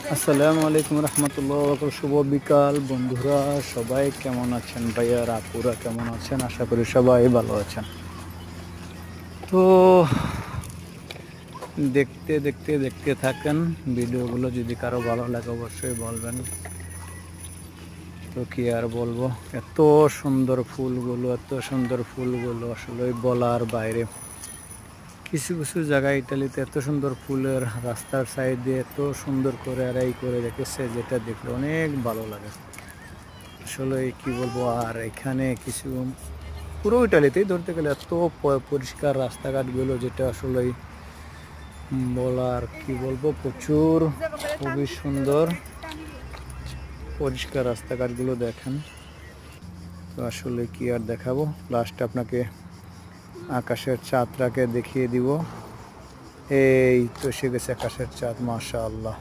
আসসালামু আলাইকুম রহমতুল্লাহ। শুভ বিকাল বন্ধুরা, সবাই কেমন আছেন? ভাইয়ার আপুরা কেমন আছেন? আশা করি সবাই ভালো আছেন। তো দেখতে থাকেন ভিডিওগুলো। যদি কারো ভালো লাগে অবশ্যই বলবেন। তো কি আর বলবো, এত সুন্দর ফুলগুলো আসলে বলার বাইরে। কিছু কিছু জায়গায় ইটালিতে এত সুন্দর ফুলের রাস্তার সাইড দিয়ে এত সুন্দর করে আড়াই করে রেখেছে, যেটা দেখলে অনেক ভালো লাগে আসলে। কি বলবো, আর এখানে কিছু পুরো ইটালিতেই ধরতে গেলে এত পরিষ্কার রাস্তাঘাটগুলো, যেটা আসলে বলার কি বলবো, প্রচুর খুবই সুন্দর পরিষ্কার রাস্তাঘাটগুলো দেখেন। তো আসলে কি আর দেখাবো, লাস্ট আপনাকে আকাশের চাঁদটাকে দেখিয়ে দিব। এই তো এসে গেছে আকাশের চাঁদ, মাশাআল্লাহ।